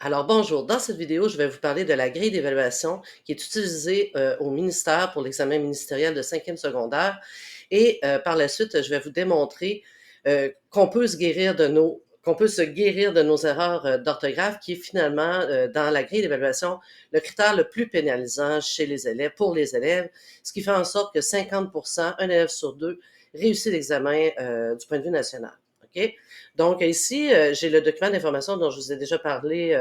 Alors bonjour, dans cette vidéo, je vais vous parler de la grille d'évaluation qui est utilisée au ministère pour l'examen ministériel de 5e secondaire et par la suite, je vais vous démontrer qu'on peut se guérir de nos erreurs d'orthographe qui est finalement dans la grille d'évaluation le critère le plus pénalisant chez les élèves, pour les élèves, ce qui fait en sorte que 50%, un élève sur deux, réussit l'examen du point de vue national. OK? Donc ici, j'ai le document d'information dont je vous ai déjà parlé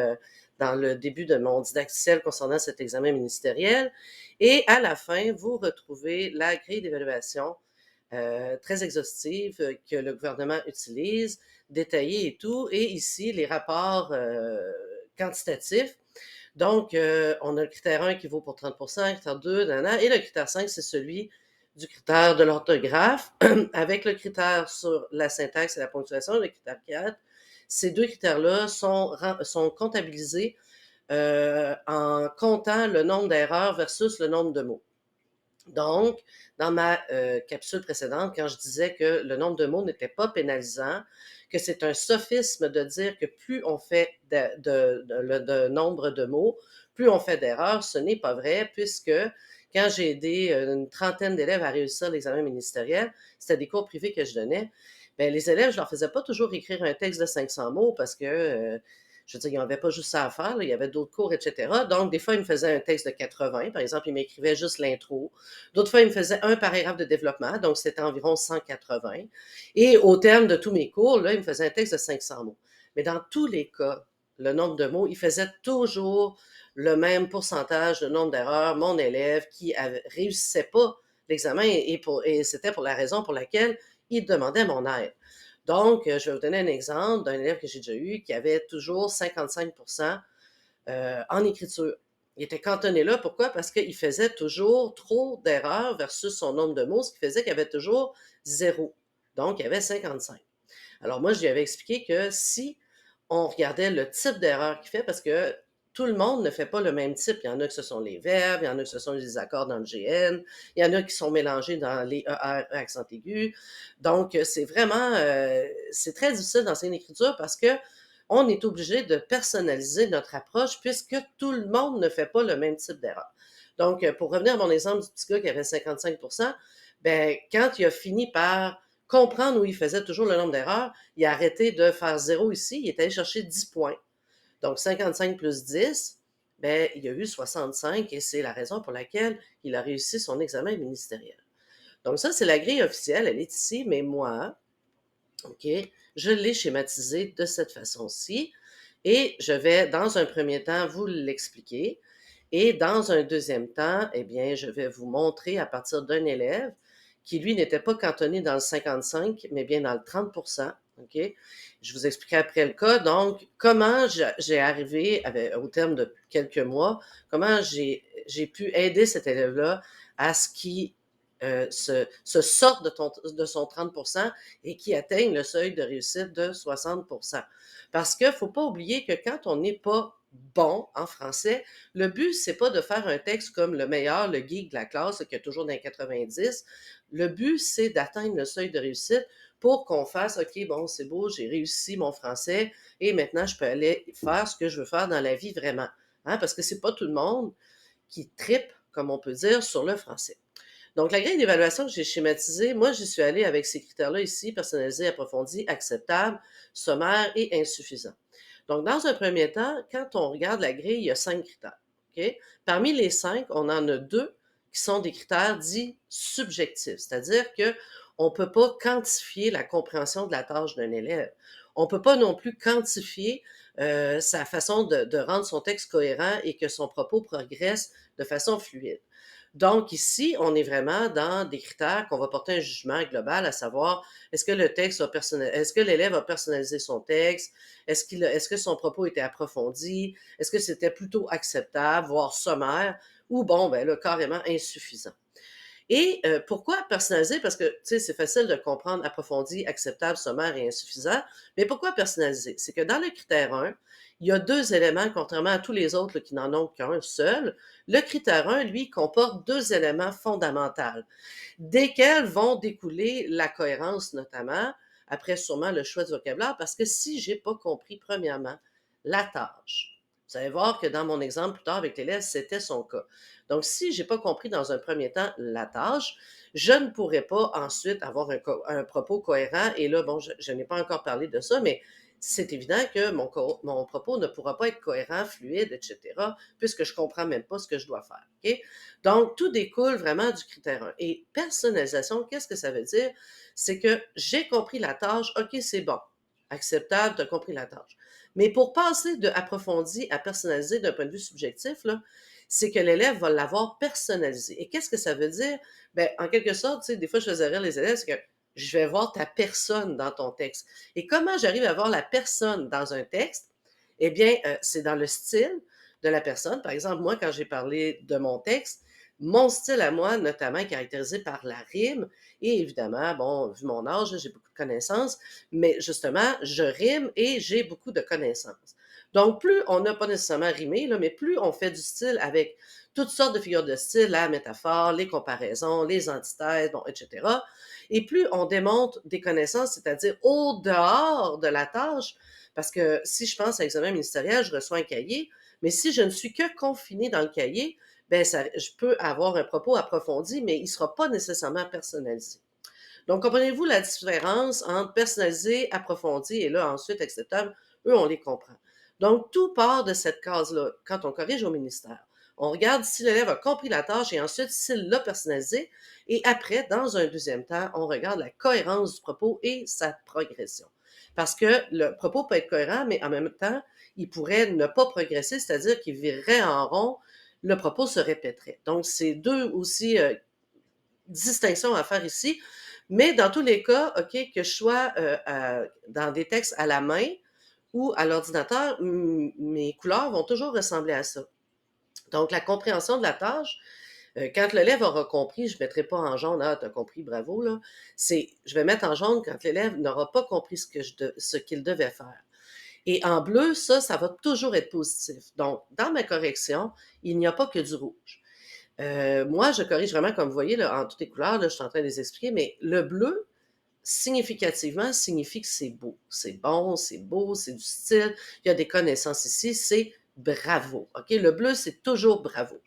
dans le début de mon didacticiel concernant cet examen ministériel. Et à la fin, vous retrouvez la grille d'évaluation très exhaustive que le gouvernement utilise, détaillée et tout. Et ici, les rapports quantitatifs. Donc, on a le critère 1 qui vaut pour 30 le critère 2, et le critère 5, c'est celui du critère de l'orthographe, avec le critère sur la syntaxe et la ponctuation, le critère 4. Ces deux critères-là sont comptabilisés en comptant le nombre d'erreurs versus le nombre de mots. Donc, dans ma capsule précédente, quand je disais que le nombre de mots n'était pas pénalisant, que c'est un sophisme de dire que plus on fait de nombre de mots, plus on fait d'erreurs, ce n'est pas vrai, puisque quand j'ai aidé une trentaine d'élèves à réussir l'examen ministériel, c'était des cours privés que je donnais, ben, les élèves, je leur faisais pas toujours écrire un texte de 500 mots parce que je veux dire, il n'y avait pas juste ça à faire, là, il y avait d'autres cours, etc. Donc, des fois, ils me faisaient un texte de 80, par exemple, ils m'écrivaient juste l'intro. D'autres fois, ils me faisaient un paragraphe de développement, donc c'était environ 180. Et au terme de tous mes cours, là, ils me faisaient un texte de 500 mots. Mais dans tous les cas, le nombre de mots, il faisait toujours le même pourcentage de nombre d'erreurs. Mon élève qui réussissait pas l'examen et c'était pour la raison pour laquelle il demandait mon aide. Donc, je vais vous donner un exemple d'un élève que j'ai déjà eu qui avait toujours 55 en écriture. Il était cantonné là. Pourquoi? Parce qu'il faisait toujours trop d'erreurs versus son nombre de mots, ce qui faisait qu'il y avait toujours zéro. Donc, il y avait 55. Alors, moi, je lui avais expliqué que si on regardait le type d'erreur qu'il fait, parce que tout le monde ne fait pas le même type. Il y en a que ce sont les verbes, il y en a que ce sont les accords dans le GN, il y en a qui sont mélangés dans les ER, accent aigu. Donc, c'est vraiment, c'est très difficile d'enseigner l'écriture parce que on est obligé de personnaliser notre approche puisque tout le monde ne fait pas le même type d'erreur. Donc, pour revenir à mon exemple du petit gars qui avait 55 ben, quand il a fini par comprendre où il faisait toujours le nombre d'erreurs, il a arrêté de faire zéro ici, il est allé chercher 10 points. Donc, 55 plus 10, ben, il a eu 65 et c'est la raison pour laquelle il a réussi son examen ministériel. Donc, ça, c'est la grille officielle, elle est ici, mais moi, OK, je l'ai schématisé de cette façon-ci et je vais, dans un premier temps, vous l'expliquer. Et dans un deuxième temps, eh bien, je vais vous montrer à partir d'un élève qui, lui, n'était pas cantonné dans le 55, mais bien dans le 30 OK? Je vous expliquerai après le cas. Donc, comment j'ai arrivé, au terme de quelques mois, comment j'ai pu aider cet élève-là à ce qu'il se sorte de son 30 et qui atteigne le seuil de réussite de 60 Parce qu'il ne faut pas oublier que quand on n'est pas bon en français, le but, c'est pas de faire un texte comme le meilleur, le geek de la classe, qui a toujours dans les 90. Le but, c'est d'atteindre le seuil de réussite pour qu'on fasse, OK, bon, c'est beau, j'ai réussi mon français et maintenant, je peux aller faire ce que je veux faire dans la vie vraiment. Hein, parce que c'est pas tout le monde qui tripe, comme on peut dire, sur le français. Donc, la grille d'évaluation que j'ai schématisée, moi, j'y suis allée avec ces critères-là ici, personnalisé, approfondi, acceptable, sommaire et insuffisant. Donc, dans un premier temps, quand on regarde la grille, il y a 5 critères. OK? Parmi les 5, on en a 2 qui sont des critères dits subjectifs, c'est-à-dire qu'on ne peut pas quantifier la compréhension de la tâche d'un élève. On ne peut pas non plus quantifier sa façon de rendre son texte cohérent et que son propos progresse de façon fluide. Donc ici, on est vraiment dans des critères qu'on va porter un jugement global, à savoir est-ce que le texte est-ce que l'élève a personnalisé son texte, est-ce que son propos était approfondi, est-ce que c'était plutôt acceptable, voire sommaire, ou bon, ben là, carrément insuffisant. Et pourquoi personnaliser? Parce que, tu sais, c'est facile de comprendre approfondi, acceptable, sommaire et insuffisant. Mais pourquoi personnaliser? C'est que dans le critère 1, il y a deux éléments, contrairement à tous les autres là, qui n'en ont qu'un seul. Le critère 1, lui, comporte deux éléments fondamentaux, desquels vont découler la cohérence notamment, après sûrement le choix du vocabulaire, parce que si j'ai pas compris, premièrement, la tâche, Vous allez voir que dans mon exemple plus tard avec l'élève, c'était son cas. Donc, si j'ai pas compris dans un premier temps la tâche, je ne pourrais pas ensuite avoir un propos cohérent. Et là, bon, je n'ai pas encore parlé de ça, mais c'est évident que mon propos ne pourra pas être cohérent, fluide, etc., puisque je comprends même pas ce que je dois faire. OK? Donc, tout découle vraiment du critère 1. Et personnalisation, qu'est-ce que ça veut dire? C'est que j'ai compris la tâche, OK, c'est bon, acceptable, tu as compris la tâche. Mais pour passer de approfondi à personnalisé d'un point de vue subjectif, là, c'est que l'élève va l'avoir personnalisé. Et qu'est-ce que ça veut dire? Ben, en quelque sorte, tu sais, des fois, je faisais rire les élèves, c'est que je vais voir ta personne dans ton texte. Et comment j'arrive à voir la personne dans un texte? Eh bien, c'est dans le style de la personne. Par exemple, moi, quand j'ai parlé de mon texte, mon style à moi, notamment, est caractérisé par la rime. Et évidemment, bon, vu mon âge, j'ai beaucoup de connaissances, mais justement, je rime et j'ai beaucoup de connaissances. Donc, plus on n'a pas nécessairement rimé, là, mais plus on fait du style avec toutes sortes de figures de style, la métaphore, les comparaisons, les antithèses, bon, etc. Et plus on démontre des connaissances, c'est-à-dire au dehors de la tâche, parce que si je pense à l'examen ministériel, je reçois un cahier, mais si je ne suis que confinée dans le cahier, ben ça, je peux avoir un propos approfondi, mais il ne sera pas nécessairement personnalisé. Donc, comprenez-vous la différence entre personnalisé, approfondi et là, ensuite acceptable? Eux, on les comprend. Donc, tout part de cette case-là. Quand on corrige au ministère, on regarde si l'élève a compris la tâche et ensuite s'il l'a personnalisé. Et après, dans un deuxième temps, on regarde la cohérence du propos et sa progression. Parce que le propos peut être cohérent, mais en même temps, il pourrait ne pas progresser, c'est-à-dire qu'il virerait en rond, le propos se répéterait. Donc, c'est deux aussi distinctions à faire ici. Mais dans tous les cas, OK, que je sois dans des textes à la main ou à l'ordinateur, mes couleurs vont toujours ressembler à ça. Donc, la compréhension de la tâche, quand l'élève aura compris, je ne mettrai pas en jaune, ah, tu as compris, bravo, là. Je vais mettre en jaune quand l'élève n'aura pas compris ce qu'il devait faire. Et en bleu, ça va toujours être positif. Donc, dans ma correction, il n'y a pas que du rouge. Moi, je corrige vraiment, comme vous voyez, là, en toutes les couleurs, là, je suis en train de les expliquer, mais le bleu, significativement, signifie que c'est beau. C'est bon, c'est beau, c'est du style. Il y a des connaissances ici, c'est bravo. OK? Le bleu, c'est toujours bravo.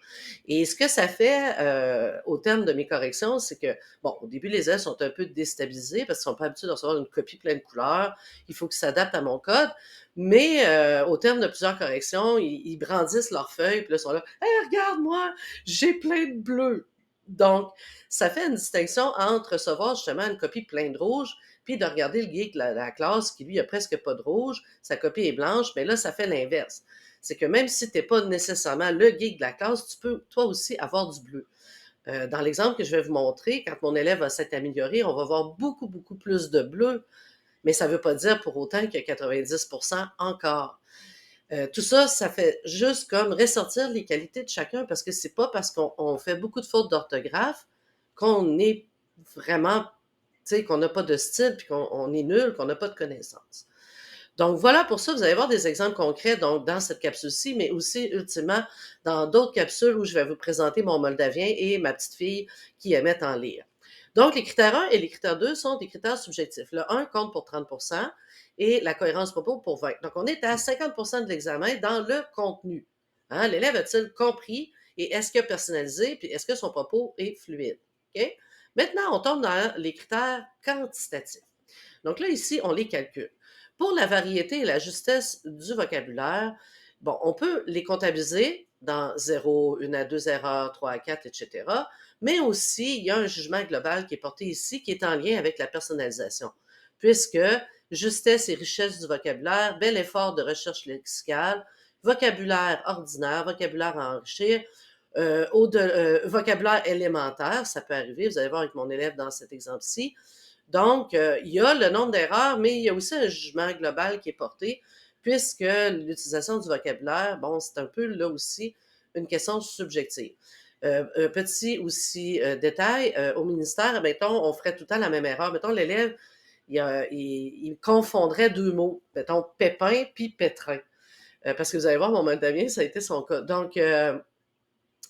Et ce que ça fait au terme de mes corrections, c'est que, bon, au début, les élèves sont un peu déstabilisés parce qu'ils sont pas habitués de recevoir une copie pleine de couleurs. Il faut qu'ils s'adaptent à mon code. Mais au terme de plusieurs corrections, ils brandissent leurs feuilles, puis là, ils sont là, hey, regarde-moi, j'ai plein de bleu. Donc, ça fait une distinction entre recevoir justement une copie pleine de rouge, puis de regarder le geek de la classe qui, lui, a presque pas de rouge, sa copie est blanche, mais là, ça fait l'inverse. C'est que même si tu n'es pas nécessairement le geek de la classe, tu peux toi aussi avoir du bleu. Dans l'exemple que je vais vous montrer, quand mon élève va s'être amélioré, on va voir beaucoup, beaucoup plus de bleu, mais ça ne veut pas dire pour autant qu'il y a 90% encore. Tout ça, ça fait juste comme ressortir les qualités de chacun parce que c'est pas parce qu'on fait beaucoup de fautes d'orthographe qu'on est vraiment, tu sais, qu'on n'a pas de style puis qu'on est nul, qu'on n'a pas de connaissances. Donc voilà pour ça, vous allez voir des exemples concrets donc dans cette capsule-ci, mais aussi ultimement dans d'autres capsules où je vais vous présenter mon moldavien et ma petite fille qui aimait en lire. Donc les critères 1 et les critères 2 sont des critères subjectifs. Le 1 compte pour 30 et la cohérence propos pour 20. Donc on est à 50 de l'examen dans le contenu. Hein, l'élève a-t-il compris et est-ce qu'il a personnalisé puis est-ce que son propos est fluide? OK? Maintenant, on tombe dans les critères quantitatifs. Donc là, ici, on les calcule. Pour la variété et la justesse du vocabulaire, bon, on peut les comptabiliser dans 0, 1 à 2 erreurs, 3 à 4, etc. Mais aussi, il y a un jugement global qui est porté ici qui est en lien avec la personnalisation, puisque justesse et richesse du vocabulaire, bel effort de recherche lexicale, vocabulaire ordinaire, vocabulaire à enrichir, vocabulaire élémentaire, ça peut arriver, vous allez voir avec mon élève dans cet exemple-ci, donc, il y a le nombre d'erreurs, mais il y a aussi un jugement global qui est porté, puisque l'utilisation du vocabulaire, bon, c'est un peu là aussi une question subjective. Un petit aussi détail, au ministère, mettons, on ferait tout le temps la même erreur. Mettons, l'élève, il confondrait deux mots, mettons pépin puis pétrin. Parce que vous allez voir, mon moldavien, ça a été son cas. Donc,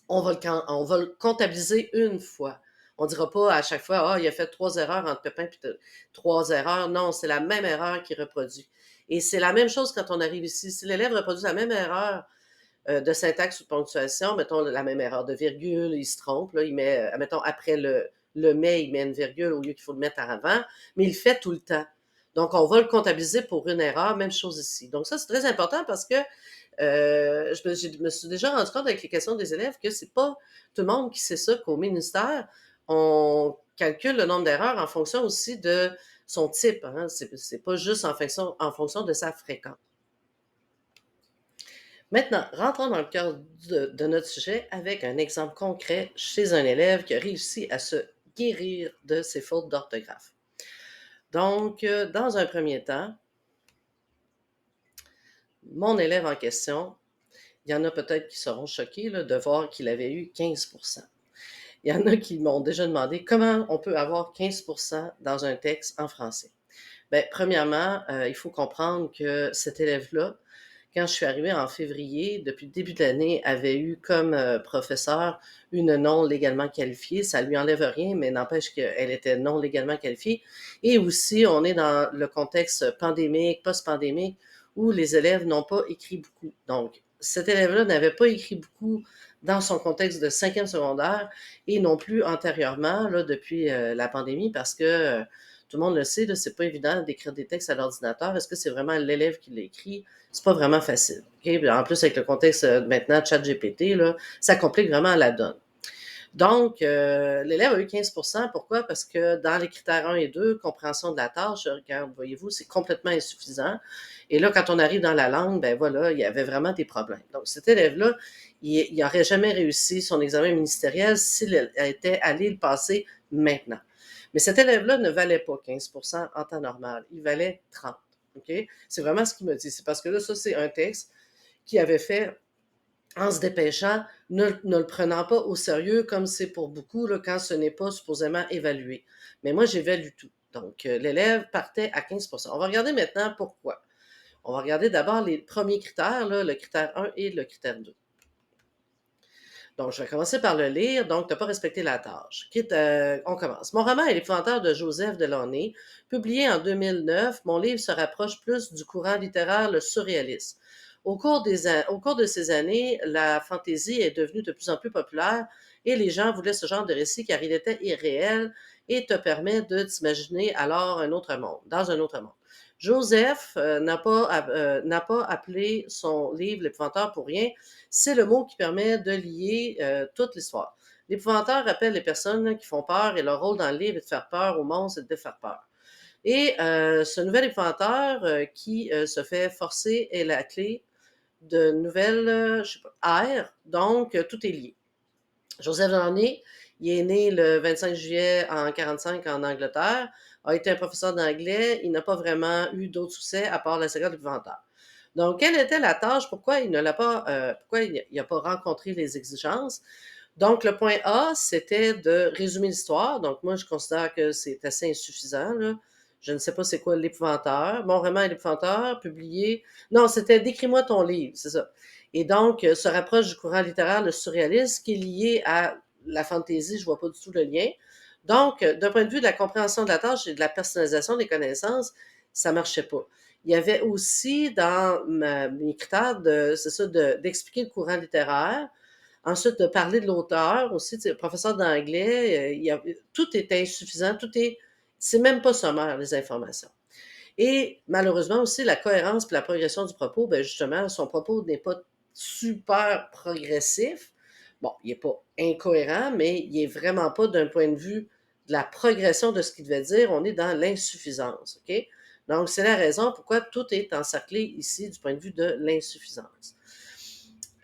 on va le comptabiliser une fois. On ne dira pas à chaque fois, ah, il a fait 3 erreurs entre Pépin et 3 erreurs. Non, c'est la même erreur qui reproduit. Et c'est la même chose quand on arrive ici. Si l'élève reproduit la même erreur de syntaxe ou de ponctuation, mettons la même erreur de virgule, il se trompe, là, il met, mettons, après le mais, il met une virgule au lieu qu'il faut le mettre avant, mais il le fait tout le temps. Donc, on va le comptabiliser pour une erreur, même chose ici. Donc, ça, c'est très important parce que je me suis déjà rendu compte avec les questions des élèves que c'est pas tout le monde qui sait ça, qu'au ministère, on calcule le nombre d'erreurs en fonction aussi de son type. Hein. C'est pas juste en fonction de sa fréquence. Maintenant, rentrons dans le cœur de notre sujet avec un exemple concret chez un élève qui a réussi à se guérir de ses fautes d'orthographe. Donc, dans un premier temps, mon élève en question, il y en a peut-être qui seront choqués là, de voir qu'il avait eu 15%. Il y en a qui m'ont déjà demandé comment on peut avoir 15% dans un texte en français. Bien, premièrement, il faut comprendre que cet élève-là, quand je suis arrivée en février, depuis le début de l'année, avait eu comme professeur une non légalement qualifiée. Ça lui enlève rien, mais n'empêche qu'elle était non légalement qualifiée. Et aussi, on est dans le contexte pandémique, post-pandémique, où les élèves n'ont pas écrit beaucoup. Donc, cet élève-là n'avait pas écrit beaucoup dans son contexte de cinquième secondaire et non plus antérieurement, là, depuis la pandémie, parce que tout le monde le sait, là, c'est pas évident d'écrire des textes à l'ordinateur. Est-ce que c'est vraiment l'élève qui l'écrit? C'est pas vraiment facile. Okay? En plus, avec le contexte maintenant de ChatGPT, là, ça complique vraiment la donne. Donc, l'élève a eu 15%. Pourquoi? Parce que dans les critères 1 et 2, compréhension de la tâche, regarde, voyez-vous, c'est complètement insuffisant. Et là, quand on arrive dans la langue, ben voilà, il y avait vraiment des problèmes. Donc, cet élève-là, il n'aurait jamais réussi son examen ministériel s'il était allé le passer maintenant. Mais cet élève-là ne valait pas 15% en temps normal. Il valait 30. OK? C'est vraiment ce qu'il me dit. C'est parce que là, ça, c'est un texte qu'il avait fait en se dépêchant, ne le prenant pas au sérieux comme c'est pour beaucoup là, quand ce n'est pas supposément évalué. Mais moi, j'évalue tout. Donc, l'élève partait à 15%. On va regarder maintenant pourquoi. On va regarder d'abord les premiers critères, là, le critère 1 et le critère 2. Donc, je vais commencer par le lire. Donc, tu n'as pas respecté la tâche. On commence. Mon roman est l'épouvantail de Joseph Delaunay, publié en 2009. Mon livre se rapproche plus du courant littéraire, le surréaliste. Au cours de ces années, la fantaisie est devenue de plus en plus populaire et les gens voulaient ce genre de récit car il était irréel et te permet de t'imaginer alors un autre monde, dans un autre monde. Joseph n'a pas appelé son livre L'épouvantail pour rien. C'est le mot qui permet de lier toute l'histoire. L'épouvantail rappelle les personnes qui font peur et leur rôle dans le livre est de faire peur aux monstres et de faire peur. Et ce nouvel épouvantail qui se fait forcer est la clé de nouvelles je sais pas, ères, donc tout est lié. Joseph Delaunay, il est né le 25 juillet en 1945 en Angleterre, a été un professeur d'anglais, il n'a pas vraiment eu d'autres succès à part la saga de l'épouvantail. Donc, quelle était la tâche? Pourquoi il ne l'a pas, pourquoi il n'a pas rencontré les exigences? Donc, le point A, c'était de résumer l'histoire. Donc, moi, je considère que c'est assez insuffisant, là. Je ne sais pas c'est quoi l'épouvanteur. Mon roman est l'épouvanteur, publié. Non, c'était Décris-moi ton livre, c'est ça. Et donc, se rapproche du courant littéraire, le surréalisme, qui est lié à la fantaisie, je vois pas du tout le lien. Donc, d'un point de vue de la compréhension de la tâche et de la personnalisation des connaissances, ça marchait pas. Il y avait aussi dans mes critères c'est ça, d'expliquer le courant littéraire. Ensuite, de parler de l'auteur aussi, professeur d'anglais, tout est insuffisant, c'est même pas sommaire, les informations. Et malheureusement aussi, la cohérence et la progression du propos, ben justement, son propos n'est pas super progressif. Bon, il n'est pas incohérent, mais il n'est vraiment pas d'un point de vue de la progression de ce qu'il devait dire. On est dans l'insuffisance, OK? Donc, c'est la raison pourquoi tout est encerclé ici du point de vue de l'insuffisance.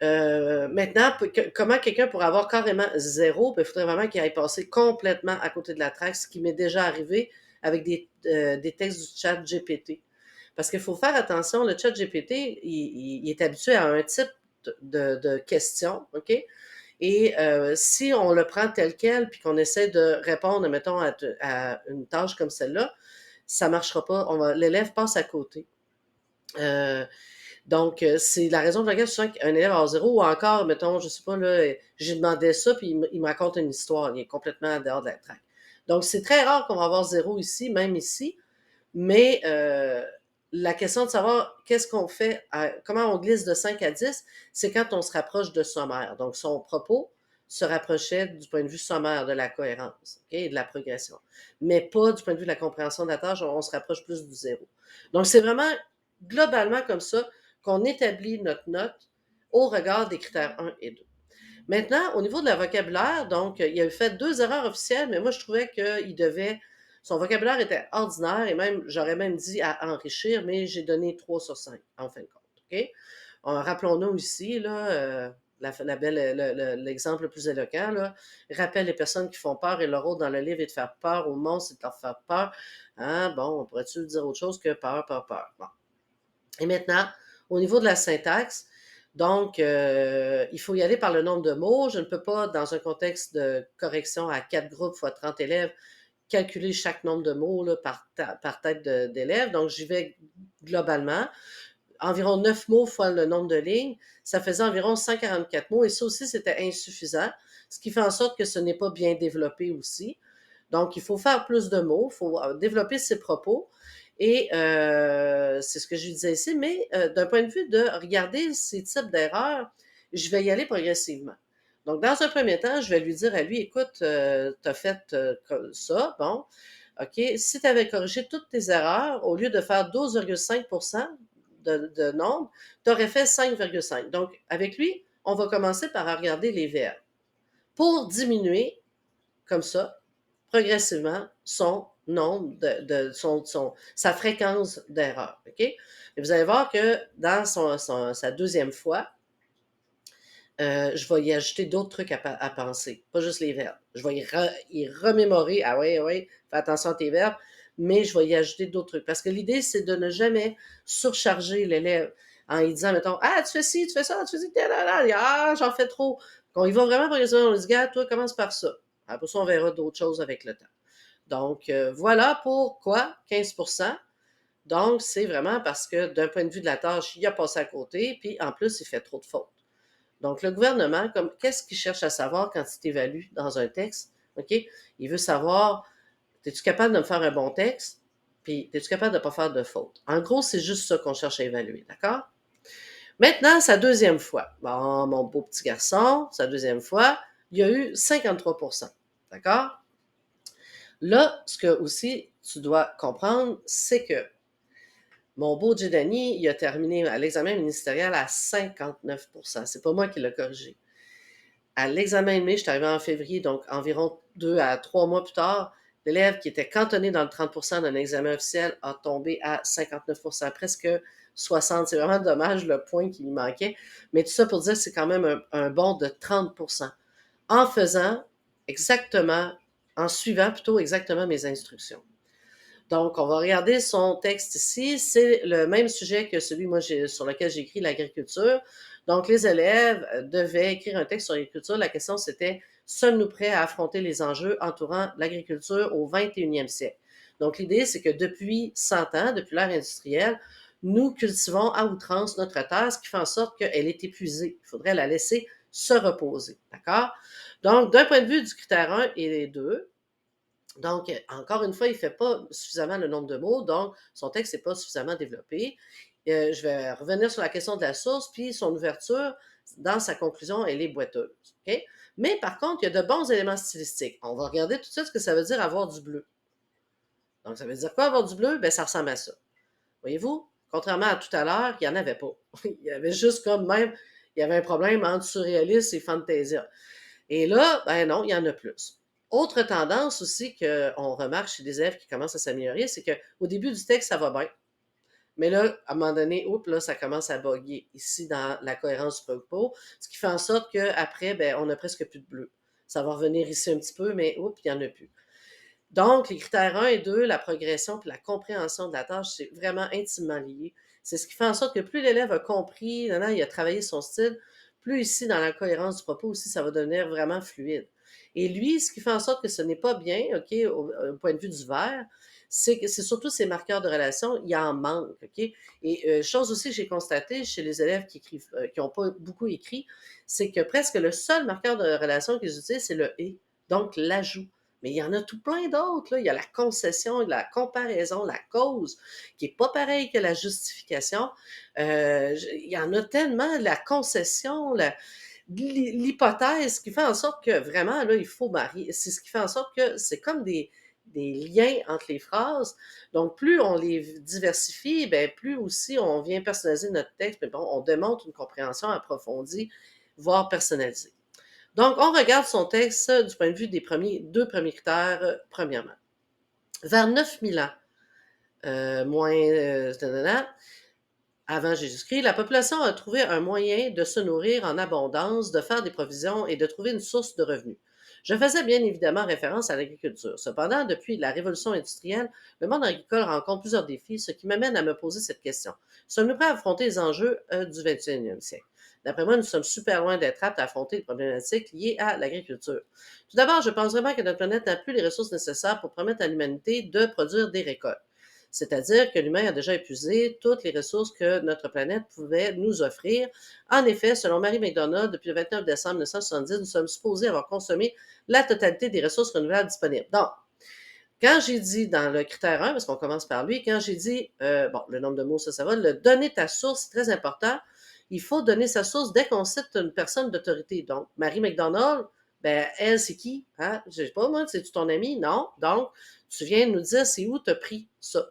Maintenant, comment quelqu'un pourrait avoir carrément zéro? Ben, il faudrait vraiment qu'il aille passer complètement à côté de la traque, ce qui m'est déjà arrivé avec des textes du chat GPT. Parce qu'il faut faire attention, le chat GPT, il est habitué à un type de questions, OK? Et si on le prend tel quel, puis qu'on essaie de répondre, mettons, à une tâche comme celle-là, ça ne marchera pas. L'élève passe à côté. Donc, c'est la raison pour laquelle je sens qu'un élève à zéro, ou encore, mettons, je sais pas, là, j'ai demandé ça, puis il me raconte une histoire, il est complètement dehors de la traque. Donc, c'est très rare qu'on va avoir zéro ici, même ici, mais la question de savoir qu'est-ce qu'on fait, comment on glisse de 5 à 10, c'est quand on se rapproche de sommaire. Donc, son propos se rapprochait du point de vue sommaire de la cohérence, ok, et de la progression, mais pas du point de vue de la compréhension de la tâche, on se rapproche plus du zéro. Donc, c'est vraiment globalement comme ça qu'on établit notre note au regard des critères 1 et 2. Maintenant, au niveau de la vocabulaire, donc, il a fait 2 erreurs officielles, mais moi, je trouvais qu'il devait. Son vocabulaire était ordinaire et même, j'aurais même dit à enrichir, mais j'ai donné 3 sur 5, en fin de compte. OK? Rappelons-nous ici, là, l'exemple le plus éloquent, là, rappelle les personnes qui font peur et leur rôle dans le livre est de faire peur aux monstres, c'est de leur faire peur. Hein? Bon, on pourrait-tu dire autre chose que peur, peur, peur? Bon. Et maintenant, au niveau de la syntaxe, donc, il faut y aller par le nombre de mots. Je ne peux pas, dans un contexte de correction à 4 groupes fois 30 élèves, calculer chaque nombre de mots là, par tête d'élèves. Donc, j'y vais globalement. Environ 9 mots fois le nombre de lignes, ça faisait environ 144 mots. Et ça aussi, c'était insuffisant, ce qui fait en sorte que ce n'est pas bien développé aussi. Donc, il faut faire plus de mots, il faut développer ses propos. Et c'est ce que je lui disais ici, mais d'un point de vue de regarder ces types d'erreurs, je vais y aller progressivement. Donc, dans un premier temps, je vais lui dire à lui, écoute, tu as fait ça, bon, OK, si tu avais corrigé toutes tes erreurs, au lieu de faire 12,5 de nombre, tu aurais fait 5,5. Donc, avec lui, on va commencer par regarder les verbes pour diminuer, comme ça, progressivement, son nombre sa fréquence d'erreur. OK? Et vous allez voir que dans sa deuxième fois, je vais y ajouter d'autres trucs à penser, pas juste les verbes. Je vais y remémorer, ah oui, oui, fais attention à tes verbes, mais je vais y ajouter d'autres trucs. Parce que l'idée, c'est de ne jamais surcharger l'élève en lui disant, mettons, ah, tu fais ci, tu fais ça, tu fais ci, ah, j'en fais trop. Quand il va vraiment progressivement, on lui dit, gars, toi, commence par ça. Après ça, on verra d'autres choses avec le temps. Donc, voilà pourquoi 15. Donc, c'est vraiment parce que d'un point de vue de la tâche, il a passé à côté, puis en plus, il fait trop de fautes. Donc, le gouvernement, qu'est-ce qu'il cherche à savoir quand il t'évalue dans un texte? OK? Il veut savoir, es-tu capable de me faire un bon texte? Puis, es-tu capable de ne pas faire de fautes? En gros, c'est juste ça qu'on cherche à évaluer, d'accord? Maintenant, sa deuxième fois. Bon, mon beau petit garçon, sa deuxième fois, il y a eu 53 d'accord? Là, ce que aussi tu dois comprendre, c'est que mon beau Jedani, il a terminé à l'examen ministériel à 59 c'est pas moi qui l'ai corrigé. À l'examen de mai, je suis arrivée en février, donc environ 2 à 3 mois plus tard, l'élève qui était cantonné dans le 30 d'un examen officiel a tombé à 59 presque 60. C'est vraiment dommage le point qui lui manquait. Mais tout ça pour dire que c'est quand même un bond de 30 en faisant exactement, en suivant plutôt exactement mes instructions. Donc, on va regarder son texte ici. C'est le même sujet que celui moi, sur lequel j'ai écrit l'agriculture. Donc, les élèves devaient écrire un texte sur l'agriculture. La question, c'était, sommes-nous prêts à affronter les enjeux entourant l'agriculture au 21e siècle? Donc, l'idée, c'est que depuis 100 ans, depuis l'ère industrielle, nous cultivons à outrance notre terre, ce qui fait en sorte qu'elle est épuisée. Il faudrait la laisser se reposer. D'accord? Donc, d'un point de vue du critère 1 et 2, donc, encore une fois, il ne fait pas suffisamment le nombre de mots, donc son texte n'est pas suffisamment développé. Je vais revenir sur la question de la source, puis son ouverture, dans sa conclusion, elle est boiteuse. OK? Mais par contre, il y a de bons éléments stylistiques. On va regarder tout de suite ce que ça veut dire avoir du bleu. Donc, ça veut dire quoi avoir du bleu? Bien, ça ressemble à ça. Voyez-vous? Contrairement à tout à l'heure, il n'y en avait pas. Il y avait juste comme même, il y avait un problème entre surréalisme et fantasia. Et là, ben non, il y en a plus. Autre tendance aussi qu'on remarque chez des élèves qui commencent à s'améliorer, c'est qu'au début du texte, ça va bien. Mais là, à un moment donné, oups, là, ça commence à bugger ici dans la cohérence du propos, ce qui fait en sorte qu'après, ben, on n'a presque plus de bleu. Ça va revenir ici un petit peu, mais oups, il n'y en a plus. Donc, les critères 1 et 2, la progression puis la compréhension de la tâche, c'est vraiment intimement lié. C'est ce qui fait en sorte que plus l'élève a compris, il a travaillé son style, plus ici, dans la cohérence du propos aussi, ça va devenir vraiment fluide. Et lui, ce qui fait en sorte que ce n'est pas bien, OK, au point de vue du vert, c'est que c'est surtout ces marqueurs de relation, il en manque, OK? Et chose aussi que j'ai constatée chez les élèves qui écrivent, qui n'ont pas beaucoup écrit, c'est que presque le seul marqueur de relation qu'ils utilisent, c'est le « et », donc l'ajout. Mais il y en a tout plein d'autres, là. Il y a la concession, la comparaison, la cause, qui est pas pareil que la justification. Il y en a tellement, la concession, l'hypothèse qui fait en sorte que vraiment, là, il faut marier. C'est ce qui fait en sorte que c'est comme des liens entre les phrases. Donc, plus on les diversifie, ben, plus aussi on vient personnaliser notre texte, mais bon, on démontre une compréhension approfondie, voire personnalisée. Donc, on regarde son texte du point de vue des deux premiers critères, premièrement. Vers 9000 ans, moins, avant Jésus-Christ, la population a trouvé un moyen de se nourrir en abondance, de faire des provisions et de trouver une source de revenus. Je faisais bien évidemment référence à l'agriculture. Cependant, depuis la révolution industrielle, le monde agricole rencontre plusieurs défis, ce qui m'amène à me poser cette question. Sommes-nous prêts à affronter les enjeux du 21e siècle? D'après moi, nous sommes super loin d'être aptes à affronter les problématiques liées à l'agriculture. Tout d'abord, je pense vraiment que notre planète n'a plus les ressources nécessaires pour permettre à l'humanité de produire des récoltes. C'est-à-dire que l'humain a déjà épuisé toutes les ressources que notre planète pouvait nous offrir. En effet, selon Mary McDonald, depuis le 29 décembre 1970, nous sommes supposés avoir consommé la totalité des ressources renouvelables disponibles. Donc, quand j'ai dit dans le critère 1, parce qu'on commence par lui, quand j'ai dit, bon, le nombre de mots, ça va, le donner ta source, c'est très important. Il faut donner sa source dès qu'on cite une personne d'autorité. Donc, Mary McDonald, ben, elle, c'est qui? Hein? Je sais pas, moi, c'est-tu ton ami? Non. Donc, tu viens nous dire c'est où tu as pris ça.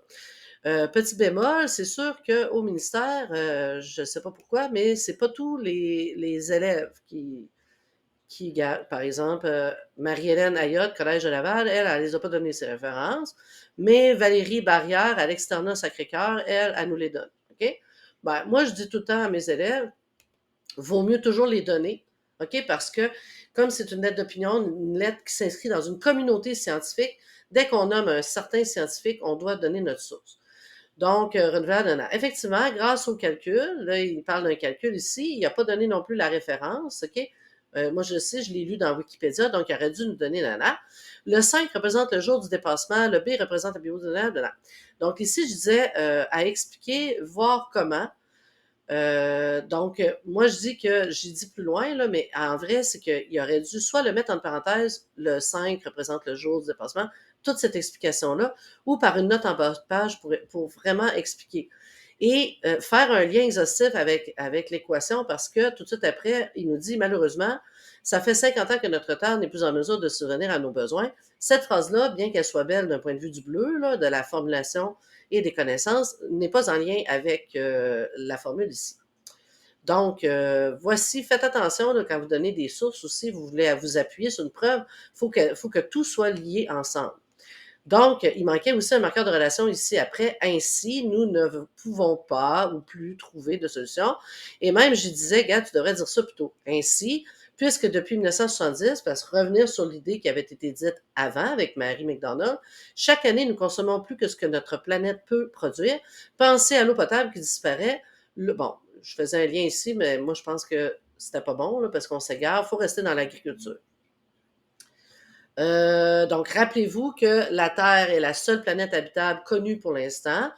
Petit bémol, c'est sûr qu'au ministère, je ne sais pas pourquoi, mais c'est pas tous les élèves qui gardent. Par exemple, Marie-Hélène Ayotte, Collège de Laval, elle les a pas donné ses références, mais Valérie Barrière, à l'externat Sacré-Cœur, elle nous les donne. OK? Ben, moi, je dis tout le temps à mes élèves, vaut mieux toujours les donner, OK? Parce que, comme c'est une lettre d'opinion, une lettre qui s'inscrit dans une communauté scientifique, dès qu'on nomme un certain scientifique, on doit donner notre source. Donc, renouvelable d'un an. Effectivement, grâce au calcul, là, il parle d'un calcul ici, il n'a pas donné non plus la référence, OK? Moi, je le sais, je l'ai lu dans Wikipédia, donc il aurait dû nous donner l'ANA. Le 5 représente le jour du dépassement, le B représente la biodynamie de l'an. Donc, ici, je disais à expliquer, voir comment. Donc, moi, je dis que j'ai dit plus loin, là, mais en vrai, c'est qu'il aurait dû soit le mettre en parenthèse, le 5 représente le jour du dépassement, toute cette explication-là, ou par une note en bas de page pour vraiment expliquer. Et faire un lien exhaustif avec l'équation parce que tout de suite après, il nous dit malheureusement, ça fait 50 ans que notre Terre n'est plus en mesure de subvenir à nos besoins. Cette phrase-là, bien qu'elle soit belle d'un point de vue du bleu, là, de la formulation et des connaissances, n'est pas en lien avec la formule ici. Donc, voici, faites attention là, quand vous donnez des sources aussi, vous voulez vous appuyer sur une preuve, faut que tout soit lié ensemble. Donc, il manquait aussi un marqueur de relation ici après. Ainsi, nous ne pouvons pas ou plus trouver de solution. Et même, je disais, gars, tu devrais dire ça plutôt. Ainsi, puisque depuis 1970, parce que revenir sur l'idée qui avait été dite avant avec Mary McDonald, chaque année, nous consommons plus que ce que notre planète peut produire. Pensez à l'eau potable qui disparaît. Bon, je faisais un lien ici, mais moi, je pense que c'était pas bon là, parce qu'on s'égare. Il faut rester dans l'agriculture. Donc, rappelez-vous que la Terre est la seule planète habitable connue pour l'instant.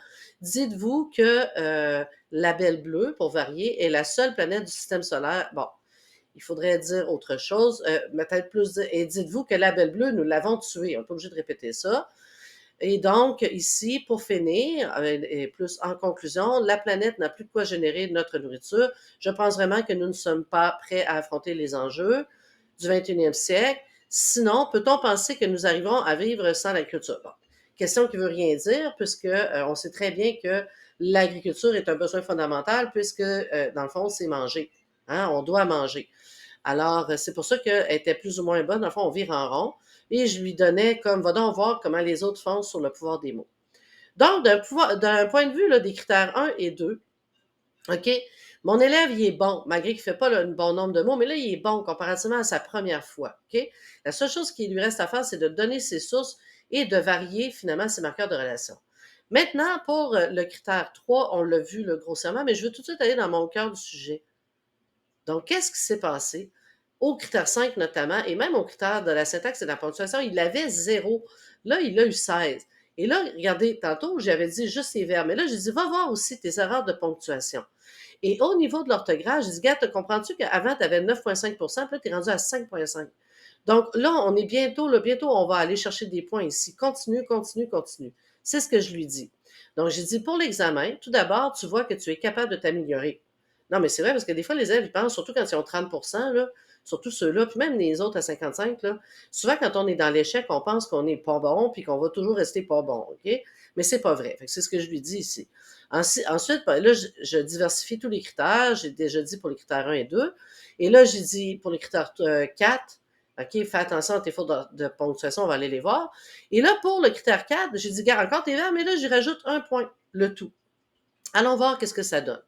Dites-vous que la Belle Bleue, pour varier, est la seule planète du système solaire. Bon, il faudrait dire autre chose, peut-être plus. Et dites-vous que la Belle Bleue, nous l'avons tuée. On n'est pas obligé de répéter ça. Et donc, ici, pour finir, et plus en conclusion, la planète n'a plus de quoi générer notre nourriture. Je pense vraiment que nous ne sommes pas prêts à affronter les enjeux du 21e siècle. Sinon, peut-on penser que nous arriverons à vivre sans l'agriculture? Bon, question qui ne veut rien dire, puisque on sait très bien que l'agriculture est un besoin fondamental, puisque, dans le fond, c'est manger. Hein? On doit manger. Alors, c'est pour ça qu'elle était plus ou moins bonne. Dans le fond, on vire en rond. Et je lui donnais comme, va donc voir comment les autres font sur le pouvoir des mots. Donc, d'un point de vue là, des critères 1 et 2, OK, mon élève, il est bon, malgré qu'il ne fait pas là, un bon nombre de mots, mais là, il est bon comparativement à sa première fois. OK? La seule chose qui lui reste à faire, c'est de donner ses sources et de varier finalement ses marqueurs de relation. Maintenant, pour le critère 3, on l'a vu là, grossièrement, mais je veux tout de suite aller dans mon cœur du sujet. Donc, qu'est-ce qui s'est passé? Au critère 5 notamment, et même au critère de la syntaxe et de la ponctuation, il avait 0. Là, il a eu 16. Et là, regardez, tantôt, j'avais dit juste les verbes, mais là, j'ai dit, va voir aussi tes erreurs de ponctuation. Et au niveau de l'orthographe, j'ai dit, gars, te comprends-tu qu'avant, tu avais 9,5 puis là, tu es rendu à 5,5. Donc là, on est bientôt, là, bientôt, on va aller chercher des points ici. Continue, continue, continue. C'est ce que je lui dis. Donc, j'ai dit, pour l'examen, tout d'abord, tu vois que tu es capable de t'améliorer. Non, mais c'est vrai, parce que des fois, les élèves, ils pensent, surtout quand ils ont 30 là, surtout ceux-là, puis même les autres à 55, là, souvent, quand on est dans l'échec, on pense qu'on n'est pas bon, puis qu'on va toujours rester pas bon, OK? Mais c'est pas vrai. Fait que c'est ce que je lui dis ici. Ensuite, ben, là, je diversifie tous les critères. J'ai déjà dit pour les critères 1 et 2. Et là, j'ai dit pour les critères 4, OK, fais attention à tes fautes de ponctuation, on va aller les voir. Et là, pour le critère 4, j'ai dit, garde encore tes verbes, mais là, j'y rajoute un point, le tout. Allons voir qu'est-ce que ça donne.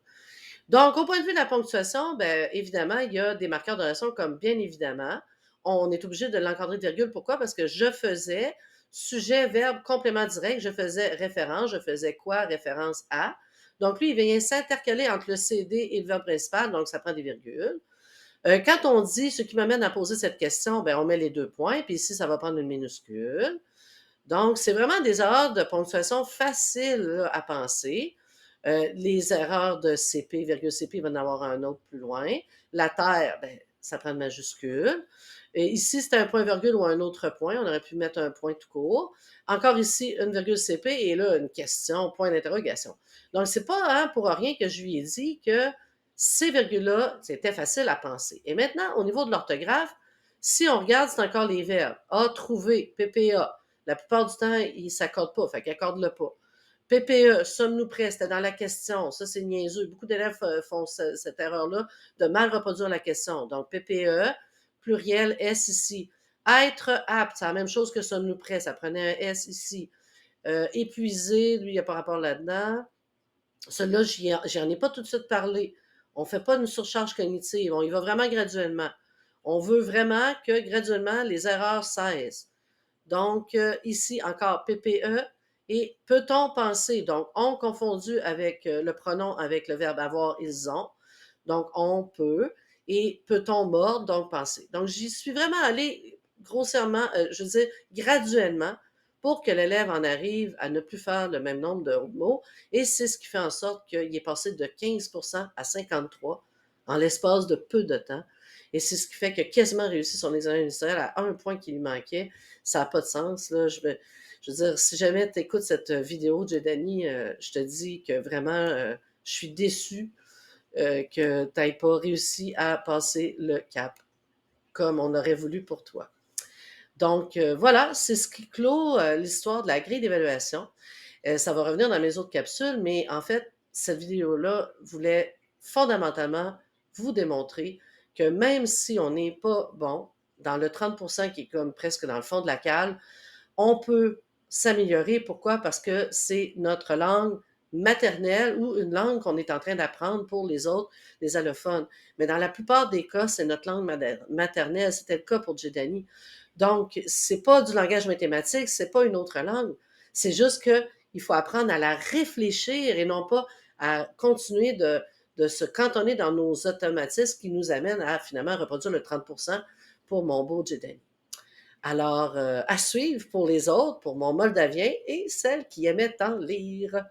Donc, au point de vue de la ponctuation, ben, évidemment, il y a des marqueurs de leçon comme bien évidemment. On est obligé de l'encadrer de virgule. Pourquoi? Parce que je faisais sujet, verbe, complément direct, je faisais référence, je faisais quoi? Référence à. Donc, lui, il vient s'intercaler entre le CD et le verbe principal, donc ça prend des virgules. Quand on dit ce qui m'amène à poser cette question, ben, on met les 2 points, puis ici, ça va prendre une minuscule. Donc, c'est vraiment des erreurs de ponctuation faciles là, à penser. Les erreurs de CP, virgule CP, il va en avoir un autre plus loin. La terre, ben, ça prend une majuscule. Et ici, c'est un point virgule ou un autre point. On aurait pu mettre un point tout court. Encore ici, une virgule CP et là, une question, point d'interrogation. Donc, c'est pas hein, pour rien que je lui ai dit que ces virgules-là, c'était facile à penser. Et maintenant, au niveau de l'orthographe, si on regarde, c'est encore les verbes. A, trouver, PPA. La plupart du temps, ils ne s'accordent pas, fait qu'ils accordent-le pas. PPE, sommes-nous prêts? C'était dans la question. Ça, c'est niaiseux. Beaucoup d'élèves font cette erreur-là de mal reproduire la question. Donc, PPE, pluriel, S ici. Être apte, c'est la même chose que sommes-nous prêts? Ça prenait un S ici. Épuisé, lui, il n'y a pas rapport là-dedans. Celui-là, j'en ai pas tout de suite parlé. On ne fait pas une surcharge cognitive. On y va vraiment graduellement. On veut vraiment que graduellement, les erreurs cessent. Donc, ici, encore PPE. Et peut-on penser? Donc, on confondu avec le pronom avec le verbe avoir, ils ont. Donc, on peut. Et peut-on mordre? Donc, penser. Donc, j'y suis vraiment allée grossièrement, je veux dire, graduellement, pour que l'élève en arrive à ne plus faire le même nombre de mots. Et c'est ce qui fait en sorte qu'il est passé de 15 à 53 en l'espace de peu de temps. Et c'est ce qui fait qu'il a quasiment réussi son examen ministériel à un point qui lui manquait. Ça n'a pas de sens. Là. Je veux dire, si jamais tu écoutes cette vidéo, Jedani, je te dis que vraiment, je suis déçue que tu n'aies pas réussi à passer le cap comme on aurait voulu pour toi. Donc, voilà, c'est ce qui clôt l'histoire de la grille d'évaluation. Ça va revenir dans mes autres capsules, mais en fait, cette vidéo-là voulait fondamentalement vous démontrer que même si on n'est pas bon, dans le 30 qui est comme presque dans le fond de la cale, on peut s'améliorer. Pourquoi? Parce que c'est notre langue maternelle ou une langue qu'on est en train d'apprendre pour les autres, les allophones. Mais dans la plupart des cas, c'est notre langue maternelle. C'était le cas pour Jedani. Donc, c'est pas du langage mathématique, c'est pas une autre langue. C'est juste que il faut apprendre à la réfléchir et non pas à continuer de se cantonner dans nos automatismes qui nous amènent à finalement reproduire le 30 pour mon beau Jedani. Alors, à suivre pour les autres, pour mon Moldavien et celle qui aimait tant lire.